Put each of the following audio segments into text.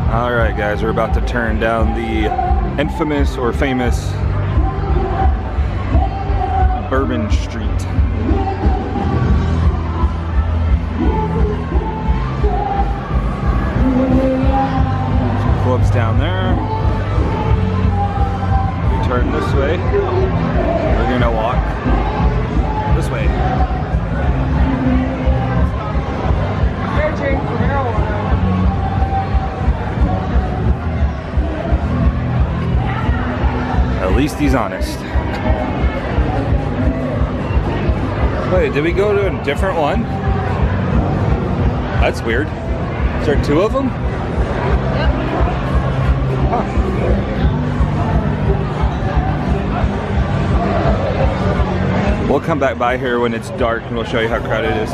Alright guys, we're about to turn down the infamous or famous Bourbon Street. Some clubs down there. We turn this way. We're gonna walk this way. At least he's honest. Wait, did we go to a different one? That's weird. Is there two of them? Yep. Huh. We'll come back by here when it's dark and we'll show you how crowded it is.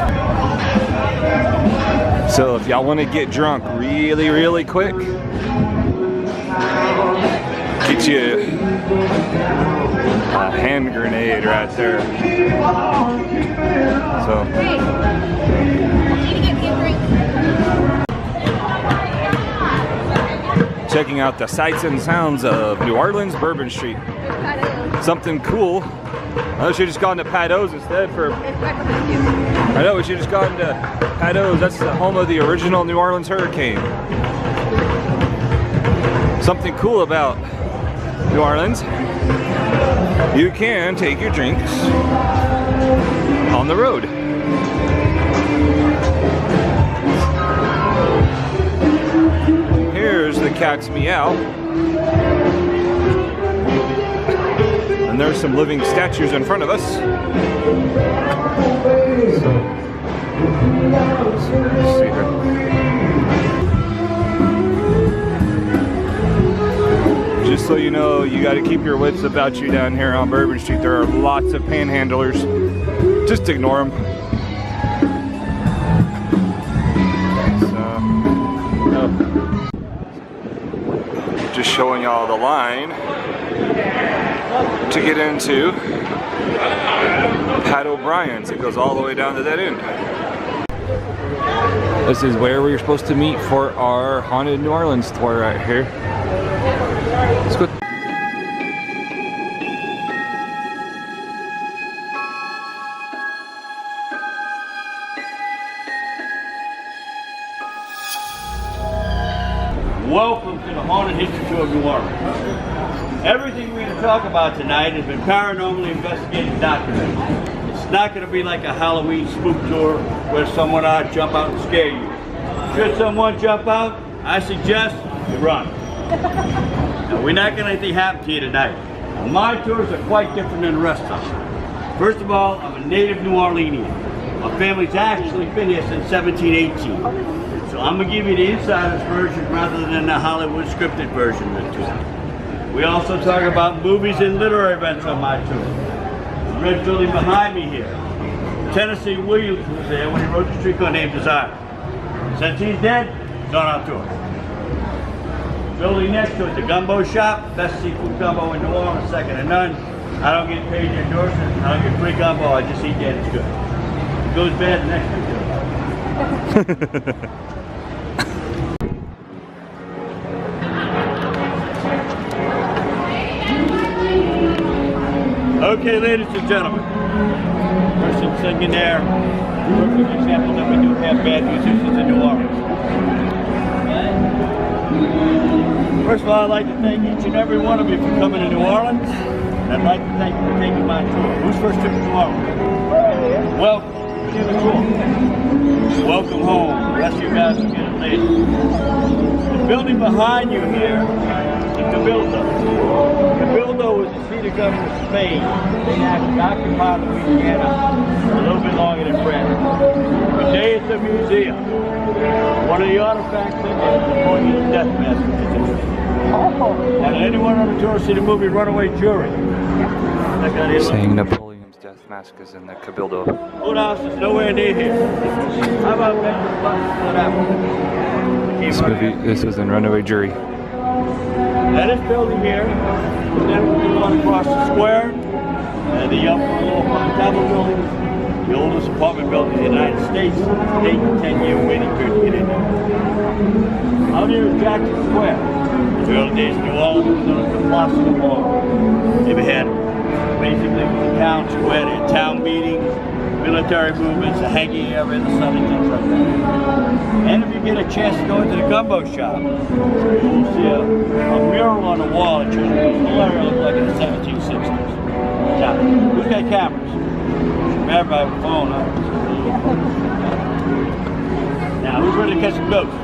So if y'all want to get drunk really, really quick, get you a hand grenade right there. So, checking out the sights and sounds of New Orleans Bourbon Street. Something cool. I should have just gone to Pado's instead for. I know we should have just gone to Pado's. That's the home of the original New Orleans Hurricane. Something cool about New Orleans, you can take your drinks on the road. Here's the Cat's Meow. And there's some living statues in front of us. Let's see here. Just so you know, you got to keep your wits about you down here on Bourbon Street. There are lots of panhandlers. Just ignore them. So, just showing y'all the line to get into Pat O'Brien's. It goes all the way down to that end. This is where we're supposed to meet for our Haunted New Orleans tour right here. Let's go. Welcome to the Haunted History Tour of New Orleans. Everything we're going to talk about tonight has been paranormally investigated, documented. It's not going to be like a Halloween spook tour where someone ought to jump out and scare you. Should someone jump out, I suggest you run. Now, we're not going to let anything happen to you tonight. Now, my tours are quite different than the rest of them. First of all, I'm a native New Orleanian. My family's actually been here since 1718. So I'm going to give you the insider's version rather than the Hollywood scripted version of the tour. We also talk about movies and literary events on my tour. The red building behind me here. Tennessee Williams was there when he wrote the streetcar named Desire. Since he's dead, he's on our tour. Building next to it, the Gumbo Shop, best seafood gumbo in New Orleans, second to none. I don't get paid to endorse it. I don't get free gumbo. I just eat that. It's good. It goes bad the next week. Okay, ladies and gentlemen, person singing there, perfect example that we do have bad musicians in New Orleans. First of all, I'd like to thank each and every one of you for coming to New Orleans. And I'd like to thank you for taking my tour. Who's first trip to New Orleans? Welcome to the tour. Welcome home. The rest of you guys will get it later. The building behind you here is the Cabildo. Cabildo was the seat of government of Spain. They actually occupied Louisiana a little bit longer than France. Today it's a museum. One of the artifacts in there is the Orleans death mask. Now, did anyone on the tour see the movie Runaway Jury? Saying Napoleon's death mask is in the Cabildo. Old house is nowhere near here. How about Benjamin Button? This was in Runaway Jury. Now this building here, then we go across the square, and the upper little double building The oldest apartment building in the United States, 8 to 10-year waiting period to get in there. Out here is Jackson Square. In the early days of New Orleans, it was known as the Place de Mort. They had basically the town square, they had town meetings, military movements, a hanging area in the sun and things like that. And if you get a chance to go into the gumbo shop, you'll see a mural on the wall that shows what the whole area looked like in the 1760s. Now, who's got cameras? Everybody with a phone, huh? Now, who's ready to catch some ghosts?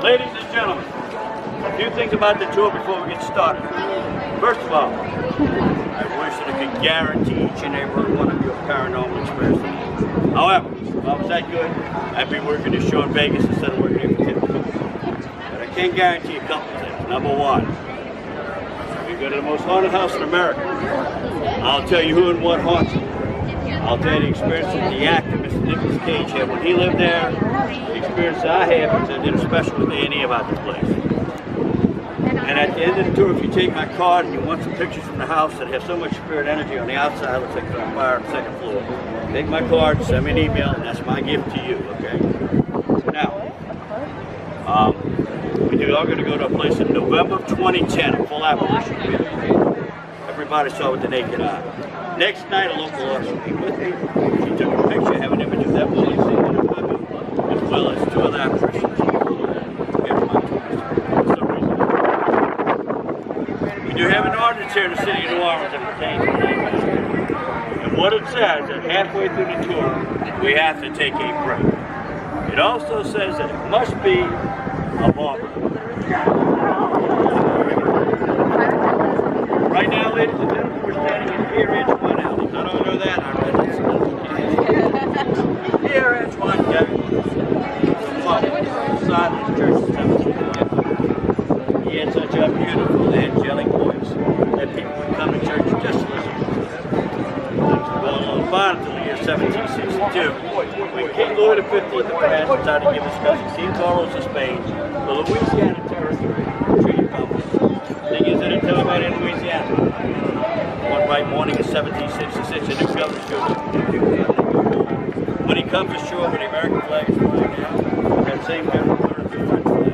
Ladies and gentlemen, a few things about the tour before we get started. First of all, I wish that I could guarantee each and every one of you a paranormal experience. However, if I was that good, I'd be working this show in Vegas instead of working here for 10 minutes. But I can guarantee a couple of things. Number one, if you go to the most haunted house in America, I'll tell you who and what haunts it. I'll tell you the experience that the actor, Mr. Nicolas Cage, had when he lived there, the experience that I had because I did a special with A&E about this place. And at the end of the tour, if you take my card and you want some pictures from the house that have so much spirit energy on the outside, it looks like they're on fire on the second floor. Take my card, send me an email, and that's my gift to you, okay? Now, we are going to go to a place in November of 2010, a full apparition video. Everybody saw with the naked eye. Next night, a local artist came with me. She took a picture, have an image of that woman sitting in a window, as well as 2 other apparitions. We do have an ordinance here in the city of New Orleans that pertains to that. And what it says that halfway through the tour, we have to take a break. It also says that it must be a barber. Right now, ladies and gentlemen, we're standing in Pier Antoine Alley. I don't know that. I read it. Pier Antoine Alley. Inside this church in 1750. He had such a beautiful, angelic voice that people would come to church just to listen to him. Things were going on fine until the year 1762. When King Louis XV of France decided to give his cousin King Carlos of Spain the Louisiana territory, treaty company. The thing is, they didn't tell anybody in Louisiana. One bright morning in 1766, and the governor showed up. When he comes ashore, when the American flag is flying down, that same governor put up the French flag.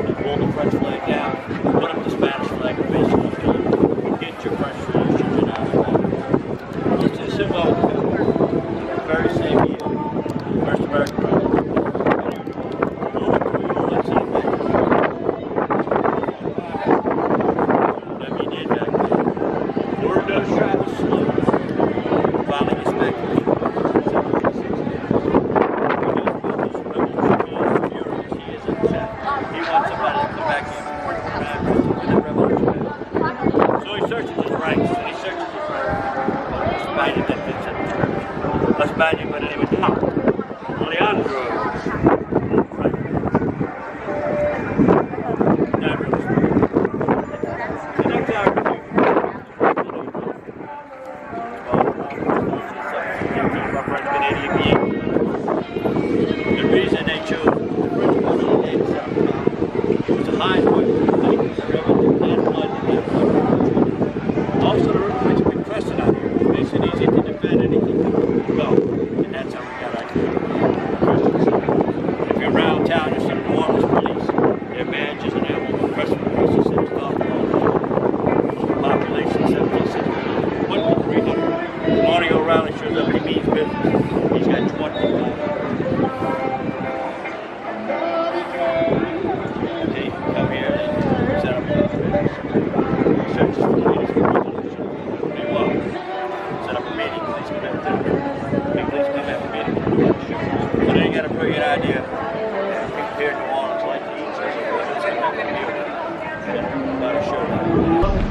They pulled the French flag down, put up the Spanish flag, and basically told them, get your French tradition, you're not allowed. It's a symbol of the very same year, the first American president.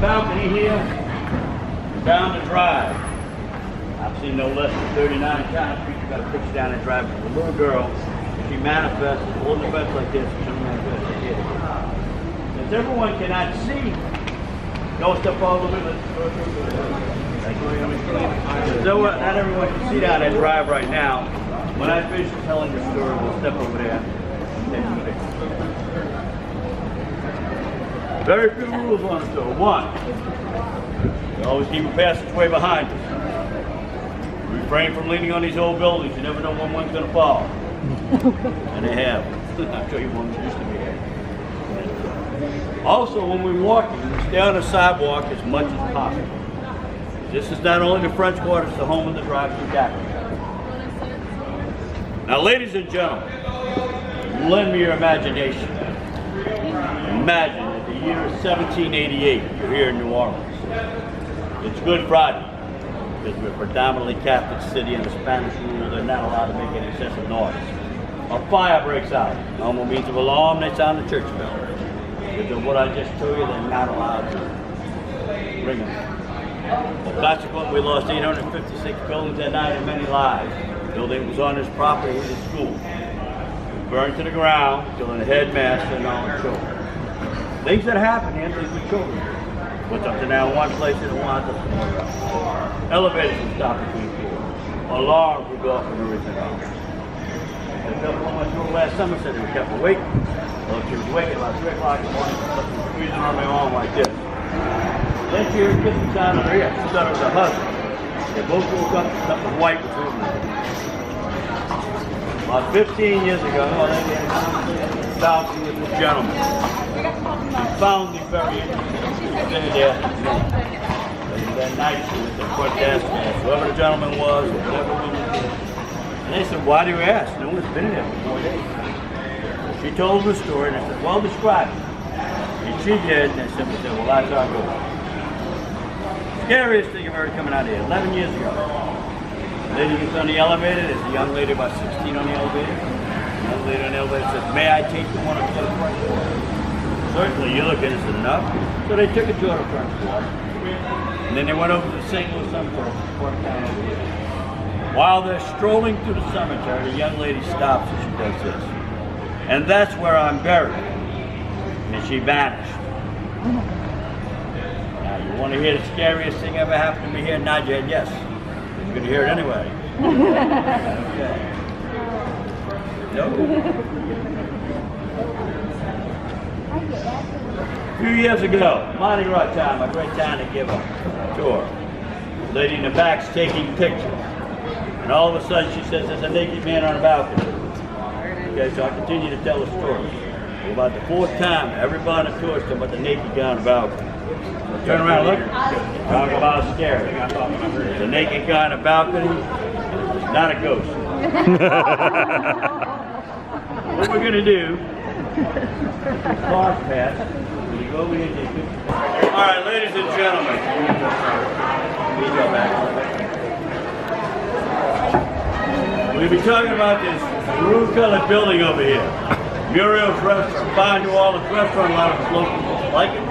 Balcony here, down the drive. I've seen no less than 39 times people got a picture down the drive with a little girl. She manifests, holding the fence like this, she manifests like this. Since everyone cannot see, don't step all the way. So not everyone can see down that drive right now. When I finish telling the story, we'll step over there and take some pictures. Very few rules on the tour. One, Always keep a passageway behind us. Refrain from leaning on these old buildings. You never know when one's going to fall. And they have. I'll show you one that used to be here. Also, when we're walking, we stay on the sidewalk as much as possible. This is not only the French Quarter, it's the home of the drive-through taxi. Now, ladies and gentlemen, lend me your imagination. Imagine that the year 1788, you're here in New Orleans. It's Good Friday, because we're a predominantly Catholic city and the Spanish rule, they're not allowed to make any excessive noise. A fire breaks out. Normal means of alarm, they sound the church bell. Because of what I just told you, they're not allowed to ring them. Well, consequently, we lost 856 buildings that night and many lives. The building was on this property, the school. It was burned to the ground, killing the headmaster and all the children. Things that happen here, things with children. What's up to now in one place and it winds up somewhere else. Elevators would stop between floors. Alarms would go off and everything else. The couple went through last summer said they were kept awake. Well, she was awake at about 3 o'clock in the morning, squeezing on my arm like this. Then she heard kissing sound on her ear. She thought it was her husband. They both woke up and something white was moving. About 15 years ago, they had a conversation with this gentleman. He found me very interesting. He was in there. That night, she was the front desk, whoever the gentleman was, or whatever woman was. And they said, why do you ask? No one's been in there for 4 days. She told them the story, and I said, well, describe it. And she did, and they simply said, well, that's our goal. Scariest thing I've ever coming out of here, 11 years ago. The lady gets on the elevator, there's a young lady about 16 on the elevator. The young lady on the elevator says, may I take you on a front floor? Certainly, you look at it, is enough. So they took her to the front floor. And then they went over to the St. Louis Cemetery, down over here. While they're strolling through the cemetery, the young lady stops and she does this. And that's where I'm buried. And she vanished. Now, you want to hear the scariest thing ever happened to me here? Nod your head yes. You're going to hear it anyway. Okay. Nope. A few years ago, Mardi Gras time, a great time to give a tour. The lady in the back's taking pictures. And all of a sudden she says, there's a naked man on a balcony. Okay, so I continue to tell the story. For about the 4th time, everybody on the tour is talking about the naked guy on the balcony. So turn around and look. Talk about scary. There's a naked guy on the balcony. It's not a ghost. What we're going to do, cars pass. We go over here and take pictures. All right, ladies and gentlemen. We'll be talking about this blue-colored building over here. Muriel's Restaurant, fine New Orleans restaurant, a lot of locals like it.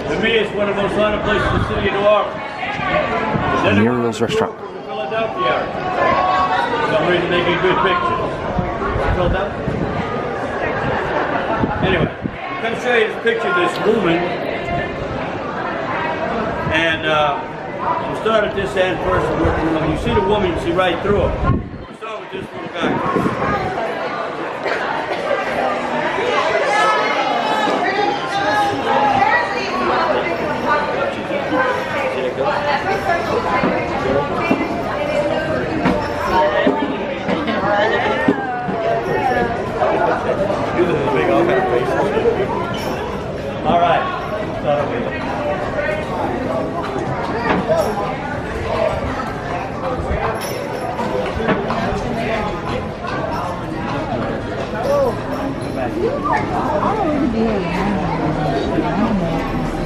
To me, it's one of the most haunted places in the city of New Orleans. Muriel's Restaurant. The Philadelphia area. For some reason, they get good pictures. Philadelphia? Anyway, I'm going to show you this picture of this woman. And we'll start at this end first. When you see the woman, you see right through her. We'll start with this little guy. All right, start over here.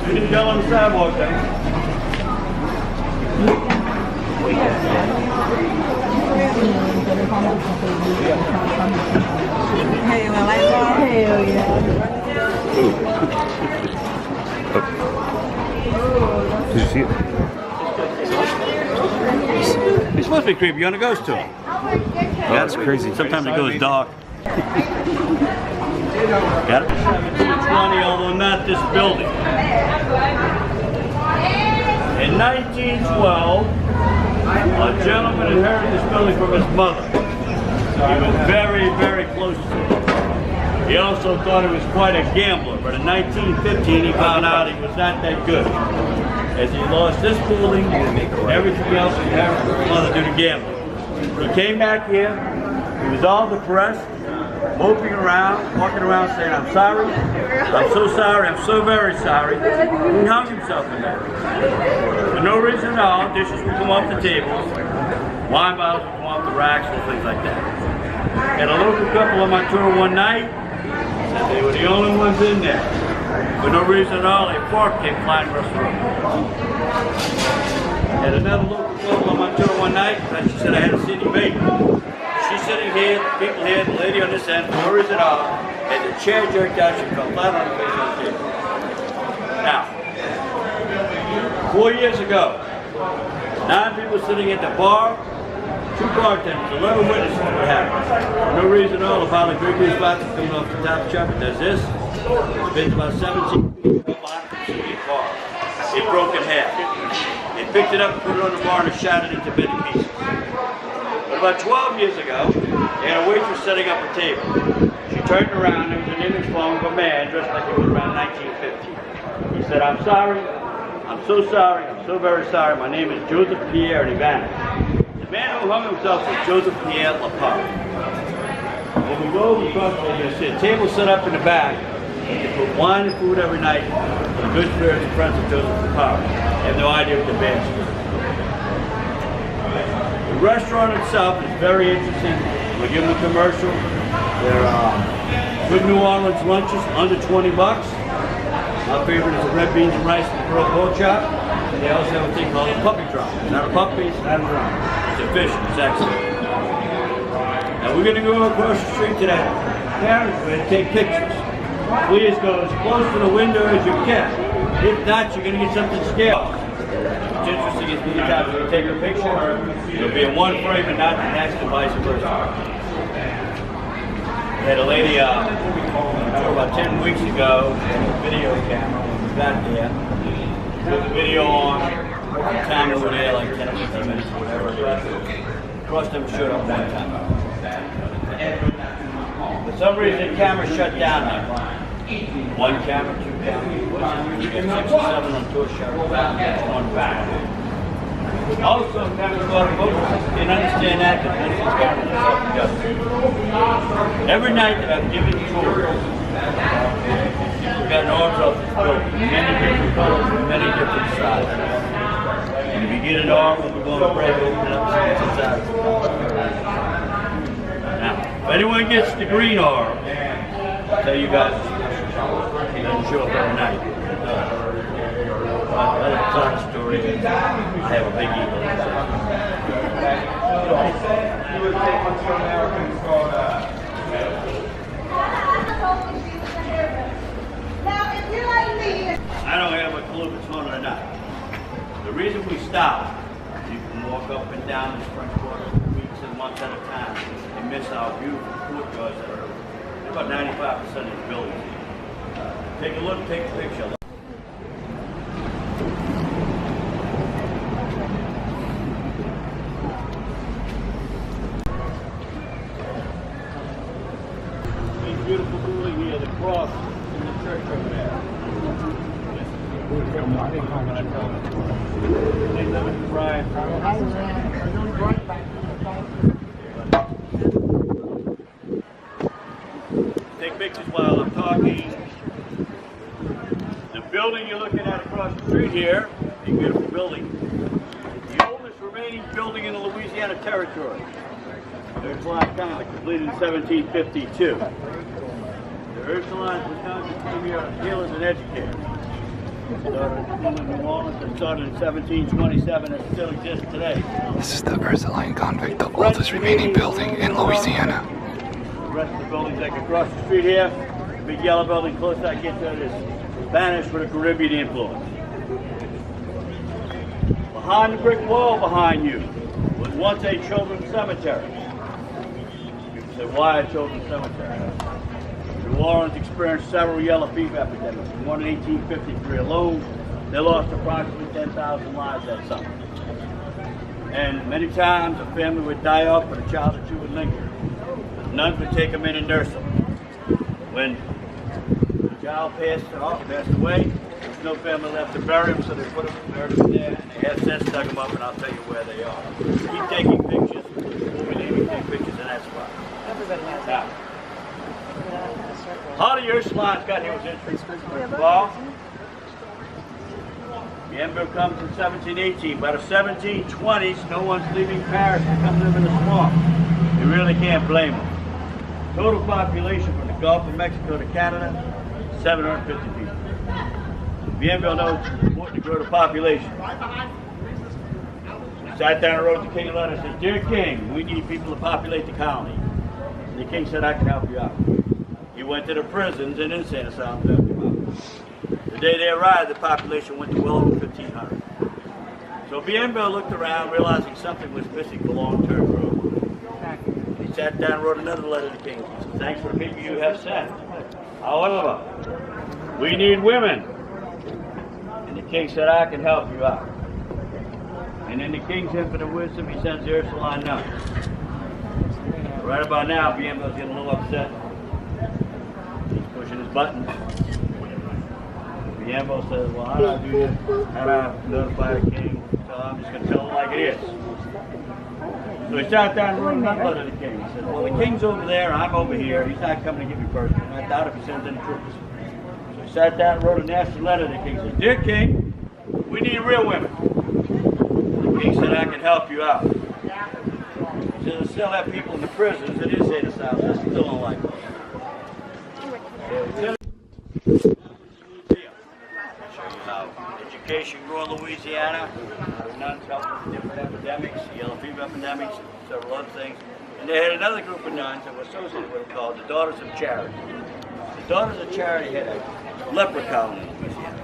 You didn't go on the sidewalk then. Hey, well, hell yeah. Did you see it? It's supposed to be creepy. You want to ghost tour? Oh, that's crazy. Sometimes it goes dark. Got it? 1720, although not this building. In 1912, a gentleman inherited this building from his mother. He was very, very close to it. He also thought he was quite a gambler, but in 1915 he found out he was not that good. as he lost this building and everything else he had his mother do to gambling. He came back here, he was all depressed, moping around, walking around saying, I'm sorry, I'm so sorry, I'm so very sorry. He hung himself in there. For no reason at all, dishes would come off the tables, wine bottles would come off the racks and things like that. And a local couple on my tour one night said they were the only ones in there. For no reason at all, a fork came flying across the room. And another local couple on my tour one night, she said I had a city baby. She's sitting here, the people here, the lady on this end, for no reason at all, and the chair jerked out, she fell flat on her face on the table. Now, 4 years ago, 9 people sitting at the bar, 2 bartenders, 11 witnesses to what happened. For no reason at all, a bottle of Gregory's vodka coming off the top shelf, it does this. It's been about 17 feet behind the bar. It broke in half. They picked it up and put it on the bar and shot it into many pieces. But about 12 years ago, they had a waitress setting up a table. She turned around, there was an image form of a man dressed like he was around 1950. He said, I'm sorry, I'm so sorry, I'm so very sorry. My name is Joseph Pierre, and he vanished. The man who hung himself was Joseph Pierre Lapart. When we go across, you'll see a table set up in the back. They put wine and food every night for the good spirits and friends of Joseph Lapart. They have no idea what the band is. The restaurant itself is very interesting. We'll give them a commercial. They're good New Orleans lunches, under 20 bucks. My favorite is the red beans and rice and grilled pork chop. And they also have a thing called a puppy drum. It's not a puppy, it's not a drum. It's a fish, it's excellent. Now we're going to go across the street to that carriage and take pictures. Please go as close to the window as you can. If not, you're going to get something scared. What's interesting is many times when you take a picture, it'll be in one frame and not the next and vice versa. We had a lady about 10 weeks ago, a video camera, when we got there, put the video on, the time we were there, like 10 or 15 minutes or whatever. Crossed them shut up one time. For some reason, the camera shut down now. 1 camera, 2 cameras, you got 6 or 7 on tour shut on back. Also, cameras go out of focus. You can understand that because most of these cameras are self-adjusting. Every night that I've given tours, we've got orbs off this building, many different colors, many different sizes. And if you get an orb, we'll be going to break open it up and see what's inside. Now, if anyone gets the green orb, I'll tell you guys, it doesn't show up every night. That's not a story. I have a big ego. I don't have a clue if it's haunted or not. The reason we stop, you can walk up and down this front court weeks and months at a time and miss our beautiful courtyards that are about 95% of the building. Take a look, take a picture. This beautiful building here, the cross in the church over there. Take pictures while I'm talking. The building you're looking at across the street here, a beautiful building, the oldest remaining building in the Louisiana Territory. Ursuline County, completed in 1752. The Ursulines came here as healers and educators. Started in New Orleans and started in 1727 and still exists today. This is the Ursuline Convict, the oldest remaining building in Louisiana. The rest of the buildings like across the street here, the big yellow building close I get to it is Spanish with a Caribbean influence. Behind the brick wall behind you was once a children's cemetery. You can say, why a children's cemetery? New Orleans experienced several yellow fever epidemics. One in 1853 alone, they lost approximately 10,000 lives that summer. And many times a family would die off, but a child or two would linger. Nuns would take them in and nurse them. When the child passed away, the There's no family left to bury them, so they put them buried them there. And they have since dug them up, and I'll tell you where they are. Keep taking pictures. We'll be leaving take pictures in that spot. Everybody has Now, that. how the Ursulines got here was interesting. Well, the emperor comes in 1718. By the 1720s, no one's leaving Paris to come live in the swamp. You really can't blame them. Total population from the Gulf of Mexico to Canada, 750 people. Bienville knows it's important to grow the population. He sat down and wrote the king a letter and said, "Dear king, we need people to populate the colony." And the king said, "I can help you out." He went to the prisons and insane asylums to help him out. The day they arrived, the population went to well over 1,500. So Bienville looked around, realizing something was missing for long-term growth. He sat down and wrote another letter to the king. He said, "Thanks for the people you have sent. However, we need women." And the king said, "I can help you out." And in the king's infinite wisdom, he sends the Ursuline nuns. Right about now, Bienville's getting a little upset. He's pushing his buttons. Bienville says, "Well, how do I do this? How do I notify the king?" So I'm just going to tell him like it is. So he sat down and wrote another letter to the king. He said, "Well, the king's over there, I'm over here. He's not coming to get me personally. I doubt if he sends any troops." So he sat down and wrote a nasty letter to the king. He said, "Dear king, we need real women." The king said, "I can help you out." He said, "I still have people in the prisons that insane asylums. I still don't like them." Show you how education grew in Louisiana. The nuns helped with different epidemics, yellow fever epidemics, several other things. And they had another group of nuns that were associated with them called the Daughters of Charity. The Daughters of Charity had a leper colony in Louisiana.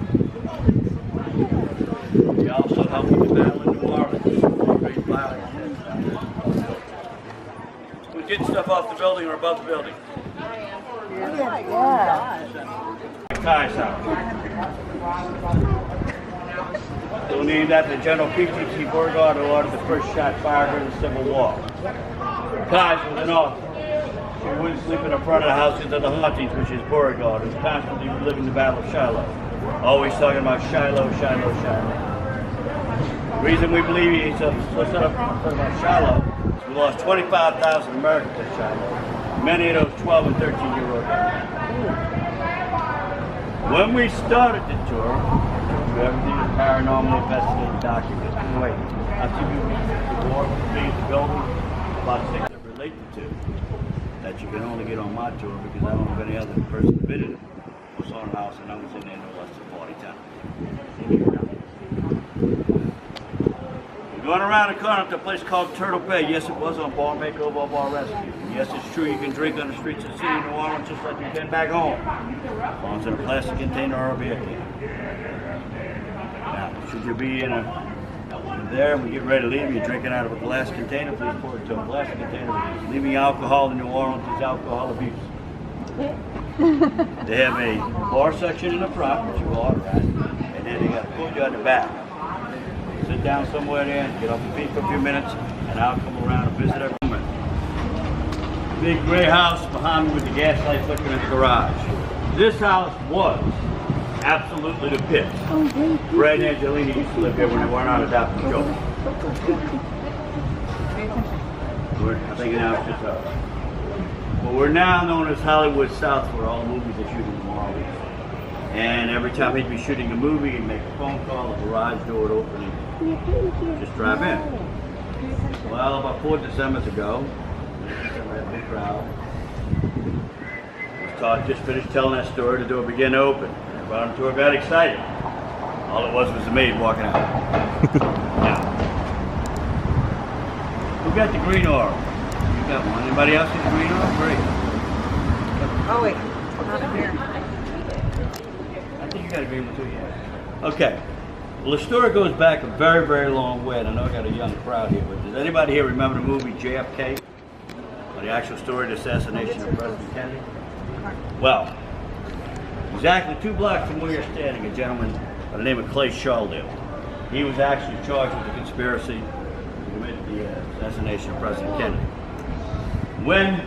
They also helped with the battle in New Orleans. Great violence. We did stuff off the building or above the building. Kai's house. They named after General P.T.T. Beauregard, who ordered the first shot fired during the Civil War. Kai's was an author. She wouldn't sleep in the front of the house into the hauntings, which is Beauregard, who's constantly reliving the Battle of Shiloh. Always talking about Shiloh, Shiloh, Shiloh. The reason we believe he's so set up about Shiloh is we lost 25,000 Americans at Shiloh. Many of those 12 and 13-year-old guys. When we started the tour, everything was paranormally investigated documents. Wait, after you the war, the building, a lot of things that related to that you can only get on my tour because I don't have any other person to visit it. Was on the house and I was in there no less than 40 times. We're going around the corner to a place called Turtle Bay. Yes, it was on Bar Makeover, Bar Rescue. Yes, it's true you can drink on the streets of the city of New Orleans just like you can back home. As long as it's in a plastic container or a beer can. Now, should you be in there and we get ready to leave, you're drinking out of a glass container, please pour it into a plastic container. Leaving alcohol in New Orleans is alcohol abuse. They have a bar section in the front, which you order at, and then they got food at the back. Sit down somewhere there, get off your feet for a few minutes, and I'll come around and visit every moment. Big gray house behind me with the gas light flickering in the garage. This house was absolutely the pit. Brad and Angelina used to live here when they weren't on adopted children. I think now it's just us. But we're now known as Hollywood South for all the movies they shoot in New Orleans. And every time he'd be shooting a movie, he'd make a phone call, the garage door would open, and just drive in. Well, about 4 Decembers ago, we had a big crowd. Todd just finished telling that story, the door began to open. Everybody on the tour got excited. All it was the maid walking out. Now, who got the green oil? You got one. Anybody else get the green oil? Great. Oh wait, not here. I think you got a green one too, yeah. Okay. Well, the story goes back a very, very long way, and I know I got a young crowd here, but does anybody here remember the movie JFK? Or the actual story of the assassination of President Kennedy? Well, exactly 2 blocks from where you're standing, a gentleman by the name of Clay Shaw lived. He was actually charged with a conspiracy to commit the assassination of President Kennedy. When,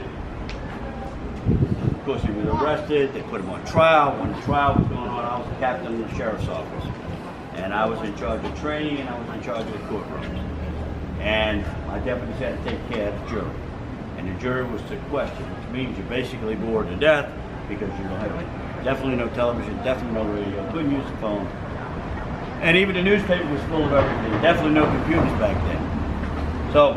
of course, he was arrested, they put him on trial. When the trial was going on, on, I was the captain of the sheriff's office. And I was in charge of training and I was in charge of the courtrooms. And my deputies had to take care of the jury. And the jury was to question, which means you're basically bored to death because you don't have definitely no television, definitely no radio, couldn't use the phone. And even the newspaper was full of everything. Definitely no computers back then. So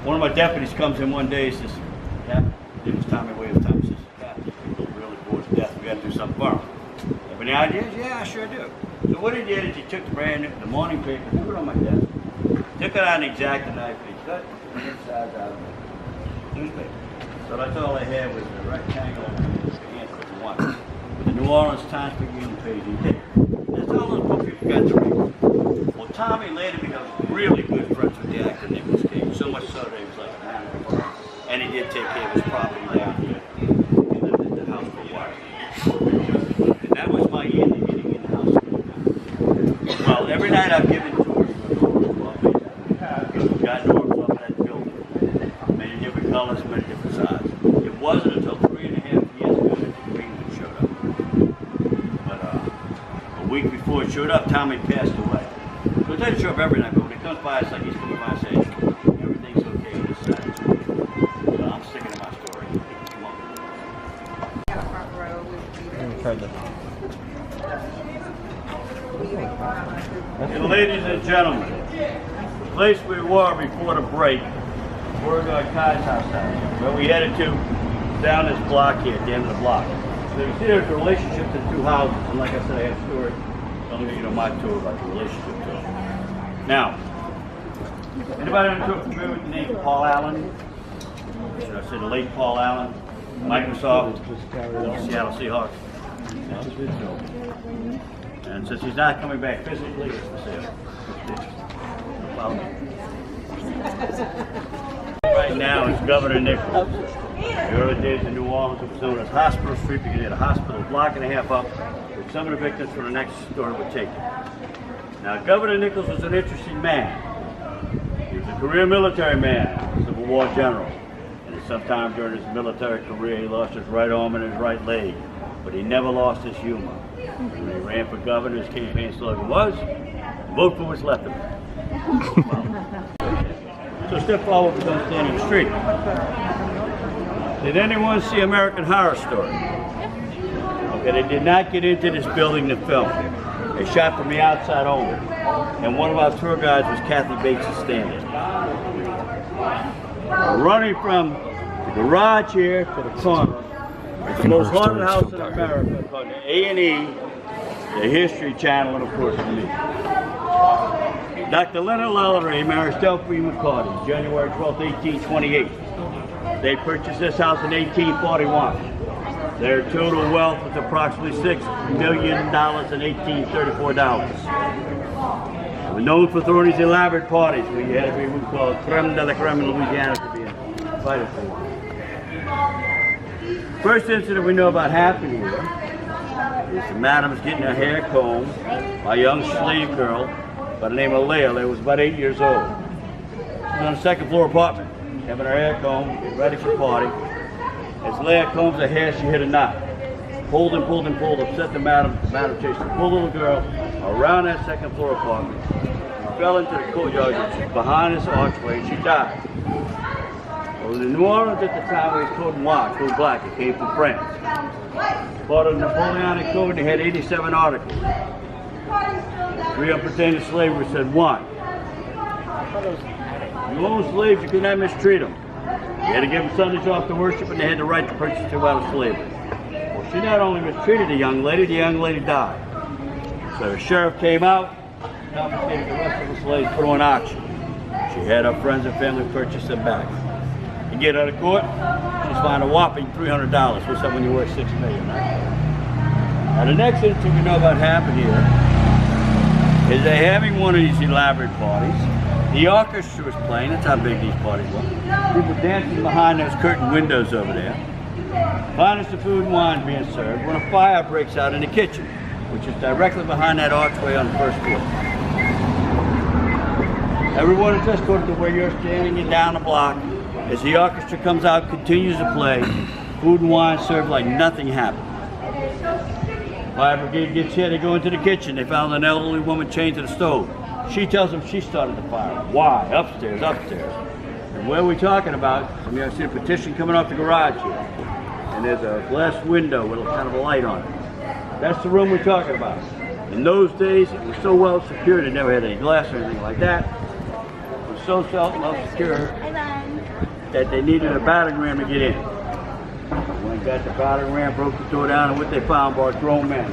one of my deputies comes in one day and says, Captain, it was Tommy Williams. Tommy says, Captain, people are really bored to death. We got to do something for them. Have any ideas? Yeah, I sure do. So what he did is he took the morning paper, took it on my desk, took it out an X-Acto knife, and he cut the insides out of the newspaper. So that's all I had was a rectangle answer for one. With the New Orleans Times Picayune page he did. That's all those book people got to read. Well, Tommy later becomes really good friends with the actor Nicholas Cage, so much so that he was like a man of the world. And he did take care of his property down here. He lived in the house for a while. And that was my end of getting in the house. Well, every night I've given tours of the Orleans Bourbon. Got doors up in that building. Many different colors, many different sizes. It wasn't until 3.5 years ago that the green one showed up. But a week before it showed up, Tommy passed away. So it doesn't show up every night, but when it comes by, it's like he's coming by and saying, everything's okay on this side. So I'm sticking to my story. Come on. Got a front row And ladies and gentlemen, the place we were before the break, Beauregard Kai's house down here, where we headed to down this block here, at the end of the block. So you see there's a relationship to the two houses, and like I said, I have a story. I'm going to give you my tour about the relationship to them. Now, anybody familiar with the name Paul Allen? Should I say the late Paul Allen? Microsoft, Seattle Seahawks. And since he's not coming back physically, it's for sale. Follow me. Right now it's Governor Nichols. In the early days in New Orleans, it was known as Hospital Street because you had a hospital a block and a half up, with some of the victims from the next store would take it. Now, Governor Nichols was an interesting man. He was a career military man, Civil War general. And sometime during his military career, he lost his right arm and his right leg. But he never lost his humor. When he ran for governor, his campaign slogan was, vote for what's left of it. So step forward, we're going to stand in the street. Did anyone see American Horror Story? Okay, they did not get into this building to film. They shot from the outside only. And one of our tour guides was Kathy Bates' stand-in. Running from the garage here to the corner. It's the most haunted house in America, called the A&E, the History Channel, and of course the me. Dr. Leonard Lalaurie married Delphine McCarty, January 12, 1828. They purchased this house in 1841. Their total wealth was approximately $6 million in 1834 dollars. They were known for throwing these elaborate parties where you had to be what we call creme de la creme in Louisiana to be invited for one. First incident we know about happening here is the madam's getting her hair combed by a young slave girl by the name of Leah. Leah was about 8 years old. She was on a second floor apartment, having her hair combed, getting ready for a party. As Leah combs her hair, she hit a knot. Pulled and pulled and pulled, upset the madam. The madam chased the poor little girl around that second floor apartment. She fell into the courtyard, which was behind this archway, and she died. Well, in New Orleans at the time, it was code noir, code black. It came from France. Part of the Napoleonic Code, they had 87 articles. 3 of them pertaining to slavery said 1. You own slaves, you could not mistreat them. You had to give them Sundays off to worship, and they had the right to purchase them out of slavery. Well, she not only mistreated the young lady died. So the sheriff came out, confiscated the rest of the slaves, put her on auction. She had her friends and family purchase them back. You get out of court, she's fined a whopping $300 for something when you worth $6 million. Right? Now the next incident we know about happened here is they're having one of these elaborate parties. The orchestra was playing, that's how big these parties were. People dancing behind those curtain windows over there. Finest of food and wine being served when a fire breaks out in the kitchen, which is directly behind that archway on the first floor. Everyone is escorted to where you're standing and down the block. As the orchestra comes out, continues to play, food and wine served like nothing happened. Fire brigade gets here, they go into the kitchen. They found an elderly woman chained to the stove. She tells them she started the fire. Why? Upstairs, upstairs. And where are we talking about? I mean, I see a petition coming off the garage here. And there's a glass window with kind of a light on it. That's the room we're talking about. In those days, it was so well secured, it never had any glass or anything like that. It was so well secured that they needed a battering ram to get in. When they got the battering ram, broke the door down, and what they found were grown men.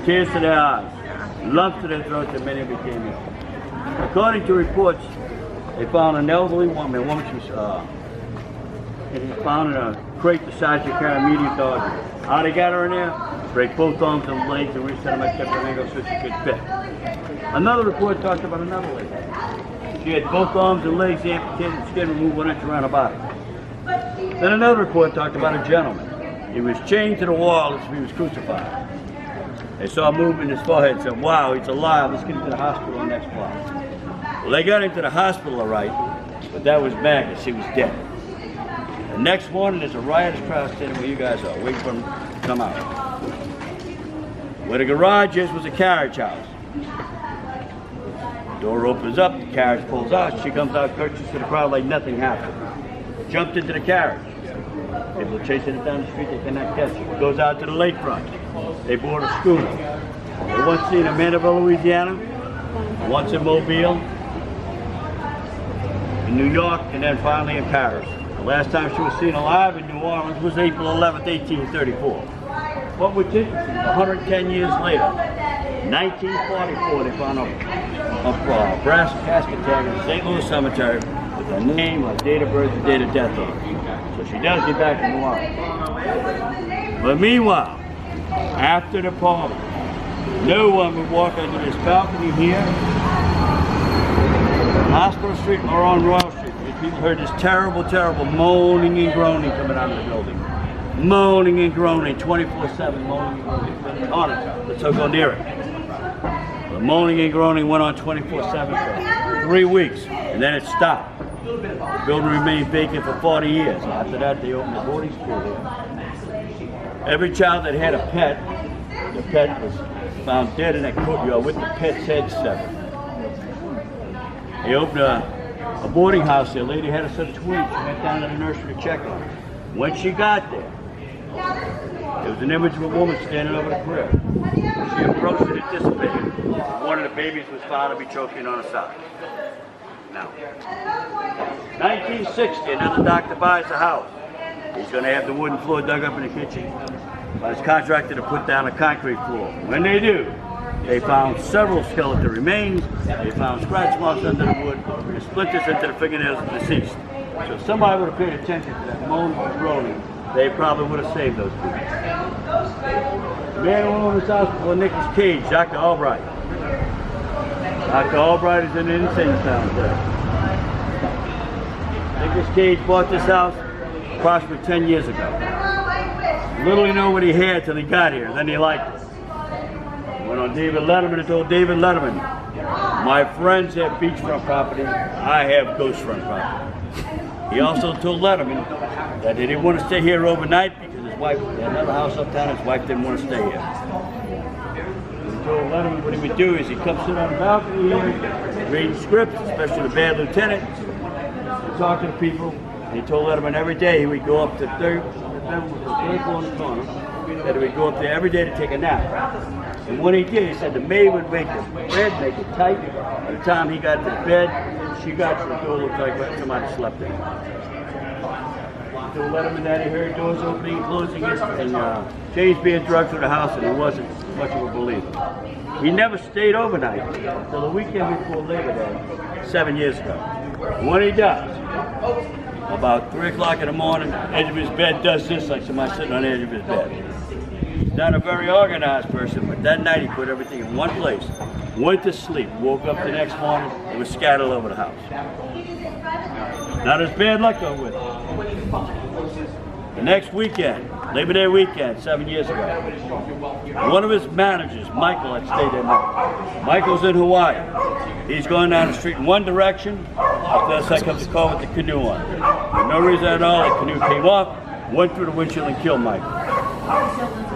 Tears to their eyes, lumps to their throats, and many became ill. According to reports, they found an elderly woman. A woman she was found in a crate the size you carry a medium dog. How they got her in there? Break both arms and legs and reset them at the Flamingo so she could fit. Another report talked about another lady. She had both arms and legs amputated, skin removed 1 inch around her body. Then another report talked about a gentleman. He was chained to the wall as if he was crucified. They saw a movement in his forehead and said, wow, he's alive, let's get him to the hospital on the next block. Well, they got him to the hospital all right, but that was madness, he was dead. The next morning, there's a riotous crowd standing where you guys are, waiting for him to come out. Where the garage is was a carriage house. The door opens up, the carriage pulls out, she comes out, curtsies to the crowd like nothing happened. Jumped into the carriage. People are chasing it down the street, they cannot catch it. Goes out to the lakefront. They board a schooner. They once seen in Mandeville, Louisiana, once in Mobile, in New York, and then finally in Paris. The last time she was seen alive in New Orleans was April 11th, 1834. What was interesting, 110 years later, 1944, they found a brass casket tag in the St. Louis Cemetery with her name, her date of birth, and date of death on it. So she does get back to New Orleans. But meanwhile, after the party, no one would walk under this balcony here, Hospital Street or on Royal Street. People heard this terrible, terrible moaning and groaning coming out of the building. Moaning and groaning, 24/7 moaning and groaning. On it, let's go near it. The moaning and groaning went on 24/7 for 3 weeks, and then it stopped. The building remained vacant for 40 years. After that, they opened a boarding school there. Every child that had a pet, the pet was found dead in that courtyard with the pet's head severed. They opened a boarding house there. A lady had a son twins. She went down to the nursery to check on her. When she got there, there was an image of a woman standing over the crib. She approached it and dissipated. One of the babies was found to be choking on her side. Now, 1960, another doctor buys a house. He's going to have the wooden floor dug up in the kitchen. By his contractor to put down a concrete floor. When they do, they found several skeletal remains. They found scratch marks under the wood, and splinters into the fingernails of the deceased. So if somebody would have paid attention to that moaning and groaning, they probably would have saved those people. The man who owned this house before Nicolas Cage, Dr. Albright. Dr. Albright is in the insane asylum there. Nicolas Cage bought this house approximately 10 years ago. Little he knew what he had till he got here, then he liked it. Went on David Letterman and told David Letterman, my friends have beachfront property, I have coastfront property. He also told Letterman that he didn't want to stay here overnight because his wife had another house uptown, his wife didn't want to stay here. He told Letterman what he would do is he'd come sit on the balcony here, reading scripts, especially the Bad Lieutenant, and talk to the people. And he told Letterman every day he would go up to the third floor in the corner, that he would go up there every day to take a nap. And when he did, he said the maid would make the bed, make it tight. By the time he got to the bed, she got to the door, looked like somebody slept in. He told Letterman that he heard doors opening and closing and change being drugged through the house, and he wasn't much of a believer. He never stayed overnight until the weekend before Labor Day, 7 years ago. When he does, about 3 o'clock in the morning, the edge of his bed does this like somebody sitting on the edge of his bed. He's not a very organized person, but that night he put everything in one place, went to sleep, woke up the next morning, it was scattered all over the house. Not as bad luck though with it. The next weekend, Labor Day weekend, 7 years ago, one of his managers, Michael, had stayed there night. Michael's in Hawaii. He's going down the street in one direction, after that side comes the car with the canoe on. For no reason at all, the canoe came off, went through the windshield and killed Michael.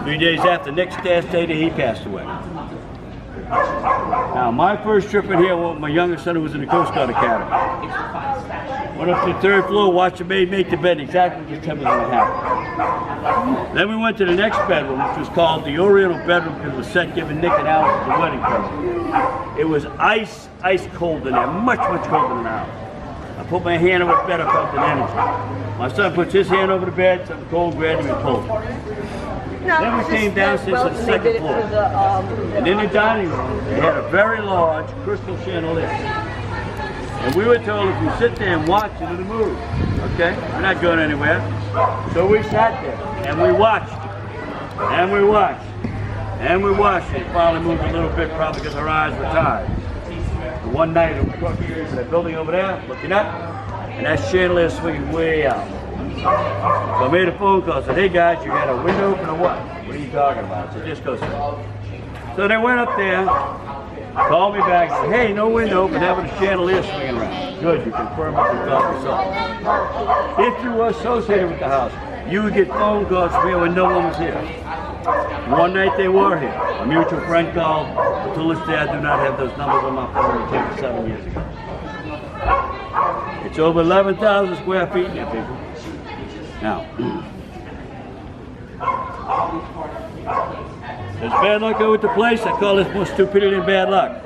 3 days after, next day he passed away. Now, my first trip in here with my youngest son who was in the Coast Guard Academy. Went up to the 3rd floor, watched the maid make the bed exactly what Tim was going to happen. Then we went to the next bedroom, which was called the Oriental bedroom because it was set giving Nick and Alice the wedding present. It was ice cold in there, much colder than ours. I put my hand over the bed, I felt an energy. My son puts his hand over the bed, something cold grabbed him and pulled it. Then we came downstairs to the 2nd floor. And in the dining room, they had a very large crystal chandelier. And we were told if you sit there and watch it, it'll move. Okay? We're not going anywhere. So we sat there and we watched. And we watched. And we watched. It finally moved a little bit, probably because our eyes were tired. And one night, it was across the street from that building over there, looking up, and that chandelier swinging way out. So I made a phone call, said, hey guys, you got a window open or what? What are you talking about? I said, just go sit. So they went up there, called me back, said, hey, no window open, having a chandelier swinging around. Good, you confirm what you thought yourself. If you were associated with the house, you would get phone calls from here when no one was here. One night they were here. A mutual friend called. To this day, I do not have those numbers on my phone. It came 7 years ago. It's over 11,000 square feet here, people. Now, there's bad luck over at the place. I call this more stupidity than bad luck.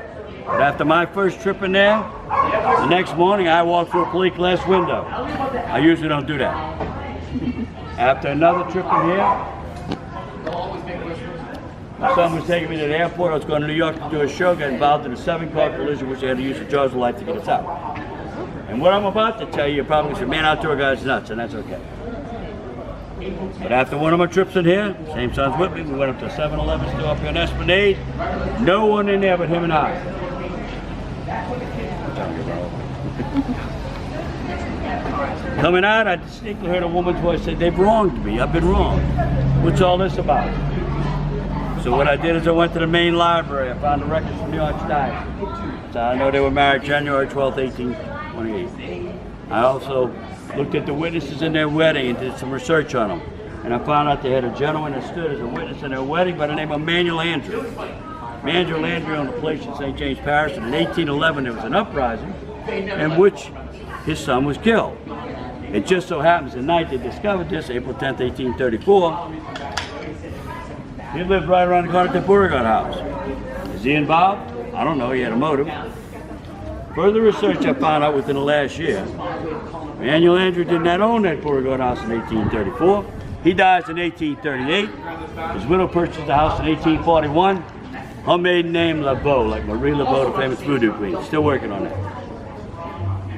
But after my first trip in there, the next morning I walked through a plate glass window. I usually don't do that. After another trip in here, my son was taking me to the airport. I was going to New York to do a show, got involved in a 7-car collision, which they had to use the jaws of life to get us out. And what I'm about to tell you, you're probably going to say, man, our tour guide's nuts, and that's okay. But after one of my trips in here, same son's with me, we went up to a 7-Eleven store up here on Esplanade. No one in there but him and I. Coming out, I distinctly heard a woman's voice say, they've wronged me, I've been wronged. What's all this about? So what I did is I went to the main library. I found the records from the Archdiocese. So I know they were married January 12th, 1828. I also looked at the witnesses in their wedding and did some research on them. And I found out they had a gentleman that stood as a witness in their wedding by the name of Manuel Andrew. Manuel Andrew owned a place in St. James Parish, and in 1811 there was an uprising in which his son was killed. It just so happens the night they discovered this, April 10th, 1834, he lived right around the corner at the Beauregard house. Is he involved? I don't know, he had a motive. Further research I found out within the last year, Manuel Andrew did not own that Beauregard house in 1834. He dies in 1838. His widow purchased the house in 1841. Her maiden name, LeBeau, like Marie LeBeau, the famous voodoo queen. Still working on it.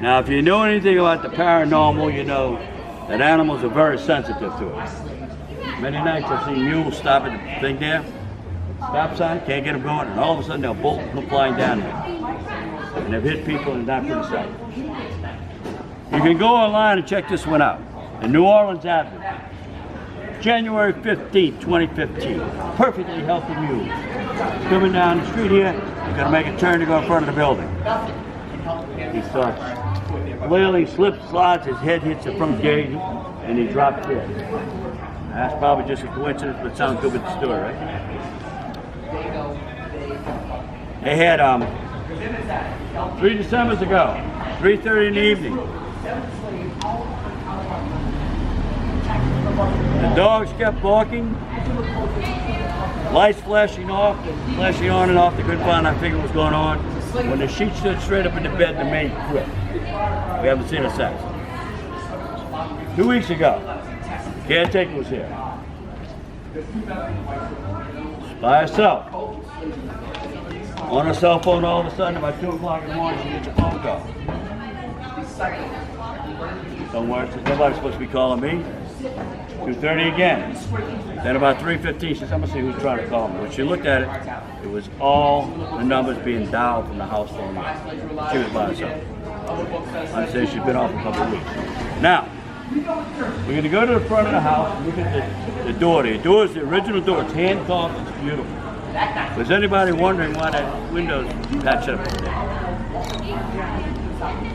Now, if you know anything about the paranormal, you know that animals are very sensitive to it. Many nights I've seen mules stop at the thing there, stop sign, can't get them going, and all of a sudden they'll bolt and come flying down there. And they've hit people and not pretty sight. You can go online and check this one out. In New Orleans Avenue, January 15th, 2015. Perfectly healthy mule. Coming down the street here, he's gonna make a turn to go in front of the building. He starts flailing, slips, slides, his head hits the front gate, and he drops dead. That's probably just a coincidence, but it sounds good with the story, right? They had 3 Decembers ago, 3:30 in the evening. The dogs kept barking, lights flashing off, flashing on and off. They couldn't find out, figure what was going on. When the sheet stood straight up in the bed, the maid quit. We haven't seen her since. 2 weeks ago, the caretaker was here. By herself. On her cell phone, all of a sudden, about 2 o'clock in the morning, she gets a phone call. Somewhere, says, nobody's supposed to be calling me. 2:30 again. Then about 3:15, she says, I'm gonna see who's trying to call me. When she looked at it, it was all the numbers being dialed from the house phone. She was by herself. I'd say she's been off a couple of weeks. Now, we're gonna go to the front of the house and look at the door. The door is the original door. It's hand carved, it's beautiful. Was anybody wondering why that window's patched up there?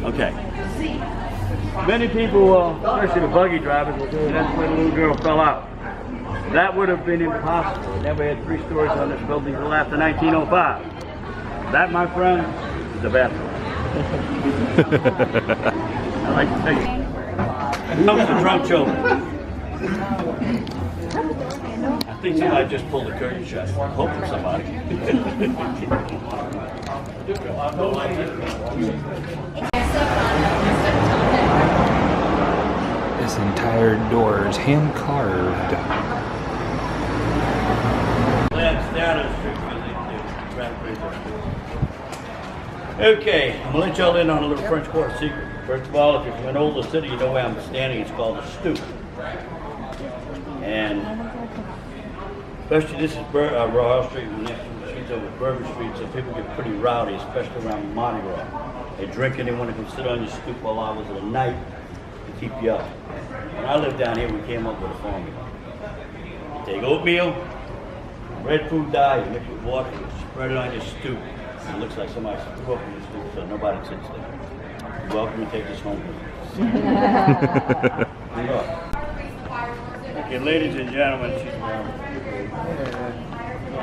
Okay. Many people, especially the buggy drivers, will say that's where the little girl fell out. That would have been impossible. We never had 3 stories on this building until after 1905. That, my friend, is the bathroom. I like to tell you. Comes to drunk children. I think somebody just pulled the curtain shut. I'm hoping somebody. This entire door is hand carved. Okay, I'm gonna let y'all in on a little French Quarter secret. First of all, if you're from an older city, you know where I'm standing. It's called a stoop. And especially this is Royal Street, and next to the streets over Bourbon Street, so people get pretty rowdy, especially around Mardi Gras. They drink and they want to come sit on your stoop all hours of the night to keep you up. When I lived down here, we came up with a formula. You take oatmeal, red food dye, you mix it with water, you spread it on your stoop. It looks like somebody threw up in your stoop, so nobody sits there. You're welcome to take this home with you. Okay, ladies and gentlemen, she's on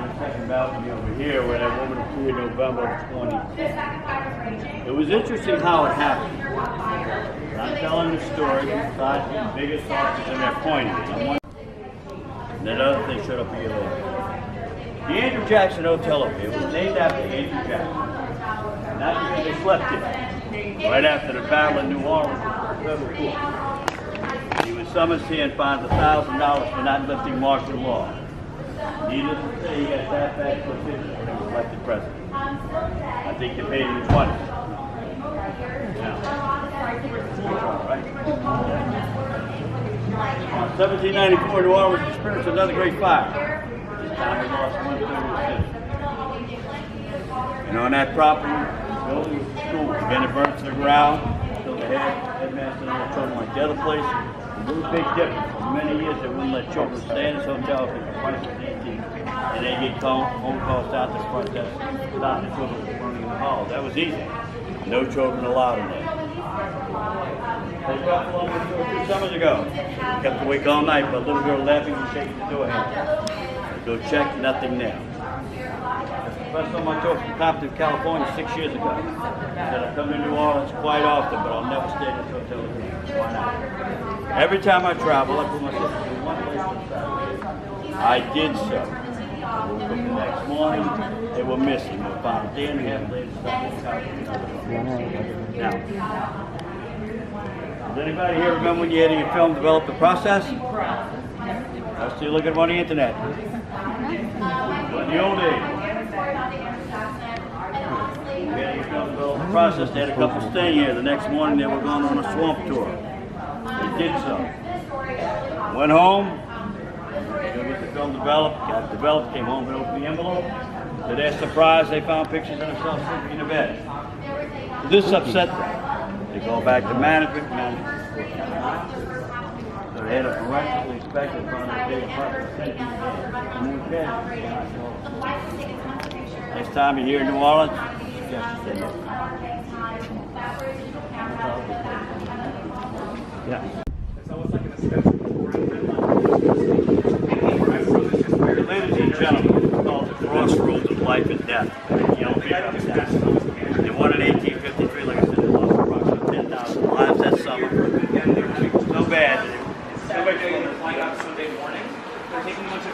the second balcony over here where that woman appeared November 20th. It was interesting how it happened. I'm telling the story besides the biggest officers and they're pointing. And that other thing showed up a year later. The Andrew Jackson Hotel up here was named after Andrew Jackson. Not because they slept in. Right after the Battle of New Orleans, federal court. He was summoned here and fined $1,000 for not lifting martial law. Needless to say, he got that back for official when he was elected president. I think they paid him his money. Now, right? 1794, New Orleans experienced another great fire. This time we lost 1/3 of the city. And on that property, the building was a school. Again, it burned to the ground. So the headmaster and the children like the other place. There was a big difference. For many years, they wouldn't let children stay in this hotel if the price was 18. And they get phone calls out to the front desk, stop the children from running in the hall. That was easy. No children allowed in there. They got along with 2 summers ago. Kept awake all night, but a little girl laughing and shaking the door handle. Go check, nothing there. That's the first time I talked from Compton, California 6 years ago. I said I come to New Orleans quite often, but I'll never stay in this hotel again. Why not? Every time I travel, I put myself in one place on Saturday. I did so. I woke up the next morning, they were missing. They were found a day and a half later, stuck in the couch. Now, does anybody here remember when you had your film develop the process? I still look at on the internet. In the old days. We had your film develop the process. They had a couple staying here. The next morning they were going on a swamp tour. They did so. Went home. They get the film developed. Got it developed. Came home and opened the envelope. To their surprise, they found pictures of themselves sleeping in the bed. This upset them. They go back to management. So they had a forensic inspection from the big apartment. Next time you're here in New Orleans, suggest you stay here. Yeah. Ladies and gentlemen, it's called the crossroads of life and death. Young people death. They won in 1853, like I said, they lost approximately 10,000 lives that summer. So bad that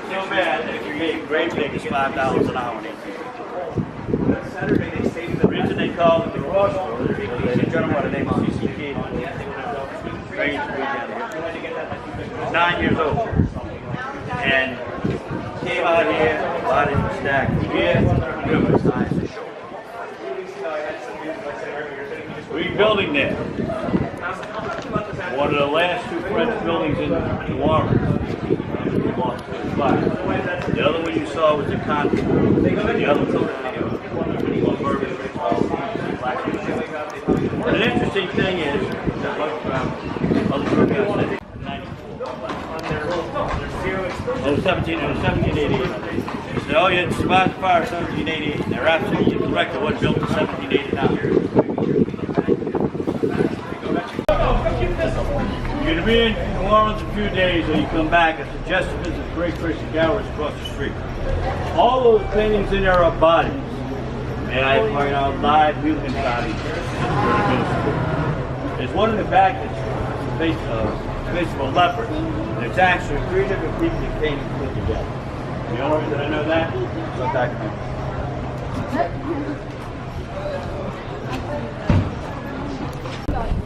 so bad that if you gave grave diggers $5 an hour in 1853. The reason they called it the crossroads is because there's a gentleman by the name of CCK. 9 years old. And came out here, body was stacked here, river size to shore. Rebuilding there. One of the last 2 French buildings in New Orleans. The other one you saw was the convent. The other one was Bourbon St. An interesting thing is that it was 1788. They said, oh, you survived the fire of 1788. They're absolutely correct. It was built in 1789. You're going to be in New Orleans a few days, or you come back. I suggest you visit great Christian galleries across the street. All those paintings in there are bodies. And I point out live human bodies. There's one in the back that's the face of a leopard. And it's actually 3 different people that came and put together. The only reason I know that is the documentary.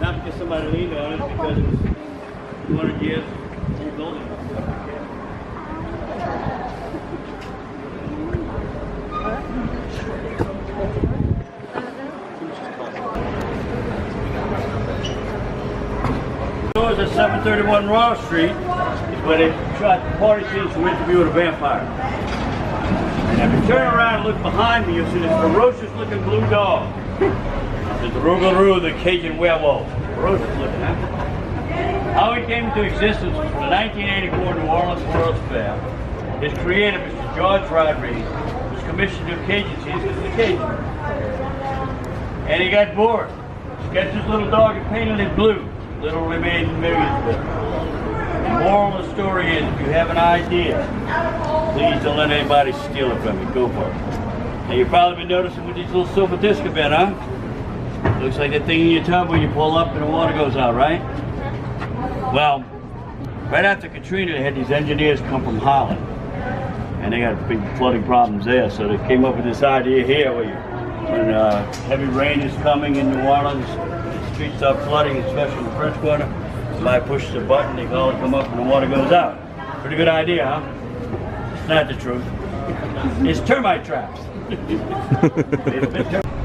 Not because somebody leaned on it, because it's 200 years old building. Doors at 731 Royal Street is where they shot the party scenes from Interview with a Vampire. And if you turn around and look behind me, you'll see this ferocious looking blue dog. There's the Rougarou, the Cajun werewolf. Ferocious looking, huh? How he came into existence was from the 1984 New Orleans World's Fair. His creator, Mr. George Rodriguez, was commissioned to do Cajun scenes because of the Cajun. And he got bored. Sketched his little dog and painted it blue. Literally made millions of it. The moral of the story is, if you have an idea, please don't let anybody steal it from you. Go for it. Now you've probably been noticing with these little silver disc event, huh? Looks like that thing in your tub when you pull up and the water goes out, right? Well, right after Katrina, they had these engineers come from Holland. And they got big flooding problems there, so they came up with this idea here where when heavy rain is coming in New Orleans, the streets start flooding, especially in the French Quarter. Somebody pushes a button, they can all come up and the water goes out. Pretty good idea, huh? It's not the truth. It's termite traps.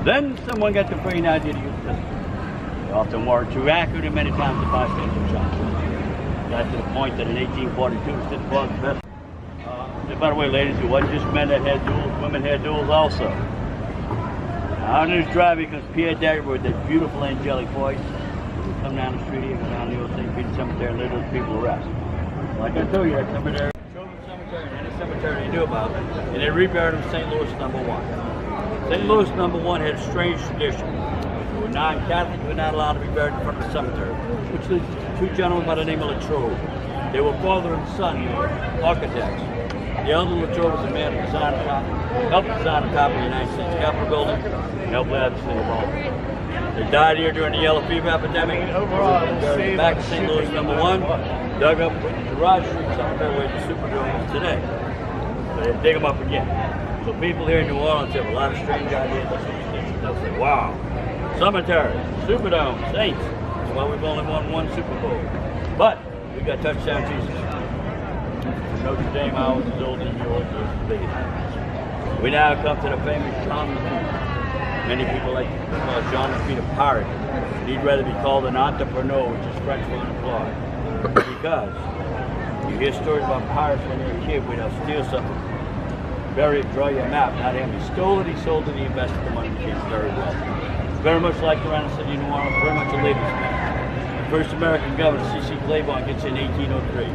Then someone got the brilliant idea to use this. They often weren't too accurate and many times the bystander shot. Got to the point that in 1842 it didn't bother the best. And by the way, ladies, it wasn't just men that had duels, women had duels also. Now, on this drive becomes Pierre Dagger with that beautiful angelic voice. We come down the street here, go down the old St. Peter's Cemetery and let those people rest. Like I told you, that cemetery, Children's Cemetery, and any cemetery you knew about, and they reburied him in St. Louis #1. St. Louis #1 had a strange tradition. If you were non-Catholic, you were not allowed to be buried in front of the cemetery, which leads to 2 gentlemen by the name of Latrobe. They were father and son, architects. The elder Latrobe was a man who helped design the top of the United States Capitol building and helped lay out the city of Baltimore. They died here during the yellow fever epidemic. Buried back to St. Louis #1, dug up the garage street cemetery where the Superdome is today. So they dig them up again. So people here in New Orleans have a lot of strange ideas. They'll say, wow, cemetery, Superdome, Saints. That's why we've only won 1 Super Bowl. But we got touchdown Jesus. Notre Dame house is older than yours, so it's the biggest. We now come to the famous Jean Lafitte. Many people like to call Jean Lafitte a pirate. He'd rather be called an entrepreneur, which is French for unemployed. Because you hear stories about pirates when you're a kid where they'll steal something, bury it, draw you a map. Not him. He stole it, he sold it, he invested the money. He became very wealthy. Very much like around the city of New Orleans, very much a ladies' man. The first American governor, C.C. Claiborne, gets in 1803.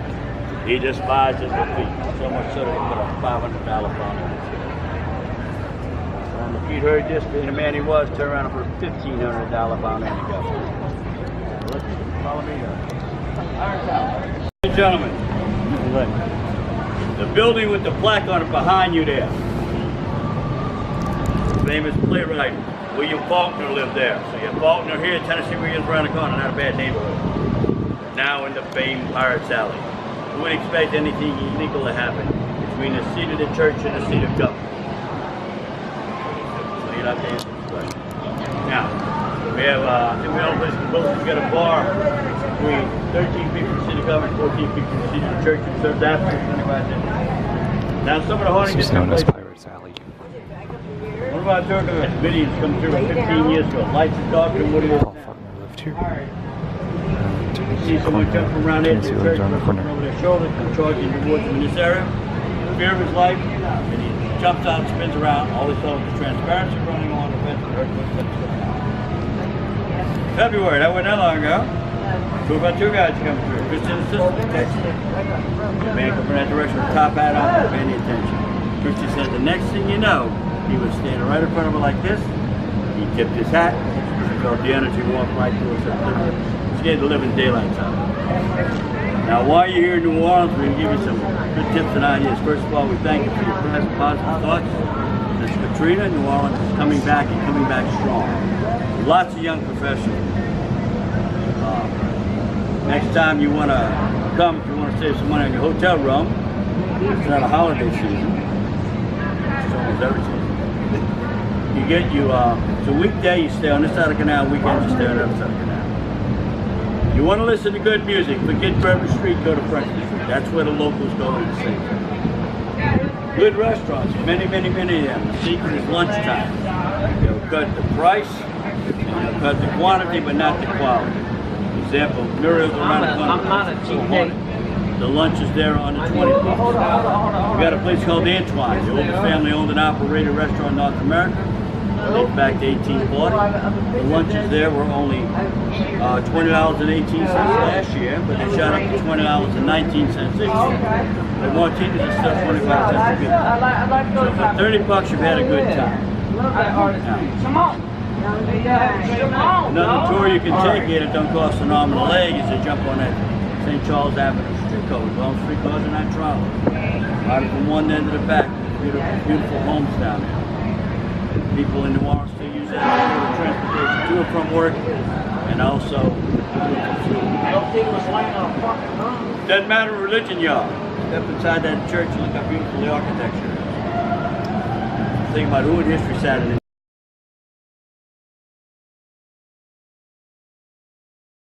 He despises Lafitte, so much so that he put a $500 bond on it. When Lafitte heard this, being the man he was, turned around and put a $1,500 bond on the governor. Let's follow me up. Ladies and gentlemen, the building with the plaque on it behind you there. The famous playwright William Faulkner lived there. So you have Faulkner here, Tennessee Williams around the corner, not a bad neighborhood. Now in the famed Pirates Alley. Who would expect anything illegal to happen between the seat of the church and the seat of government? So you'd have to answer this question. Now, we have, we've got a bar between 13 people in the seat of government, 14 people in the seat of the church, and serves after 25 days. Now, some of the haunting This is known as Pirates Alley. One of our Durga videos come through 15 years ago. Lights and dark and Woody. Paul Faulkner lived here. See someone jump from around there to the church, over their shoulder, and charging towards him in this area. Fear of his life, and he jumps out and spins around. All he saw was the transparency running on the fence and February, that wasn't that long ago. Two guys come through. Christian and Sinister, Texas. The man come from that direction with a top hat on, not paying any attention. Christian said the next thing you know, he was standing right in front of her like this. He tipped his hat. He felt the energy walk right through us. Scared the living daylights out. Now, while you're here in New Orleans, we're going to give you some good tips and ideas. First of all, we thank you for your positive thoughts. Miss Katrina, New Orleans is coming back and coming back strong. Lots of young professionals. Next time you want to come, if you want to save some money on your hotel room, it's not a holiday season. It's almost every season. You get it's a weekday, you stay on this side of the canal, weekends you stay on the other side of the canal. You want to listen to good music, forget Bourbon Street, go to French Street. That's where the locals go to sing. Good restaurants, many, many, many of them. The secret is lunchtime. They'll cut the price, and they'll cut the quantity, but not the quality. Example, Muriel's around the corner. I'm not a cheap date. The lunch is there on the 20th. We got a place called Antoine's, the oldest family owned and operated restaurant in North America. Dates back to 1840. The lunches there were only $20.18 last year, but they shot up to $20.19 this year. The martinis are still 25 cents a piece. So for $30, you've had a good time. Another tour you can take here that don't cost an arm and a leg is to jump on that St. Charles Avenue street car. Long street cars are not travel. Right from one end to the back, beautiful homes down there. People in New Orleans still use that for transportation to and from work, and also doesn't matter what religion you are. Step inside that church and look how beautiful the architecture is. Think about who in history sat in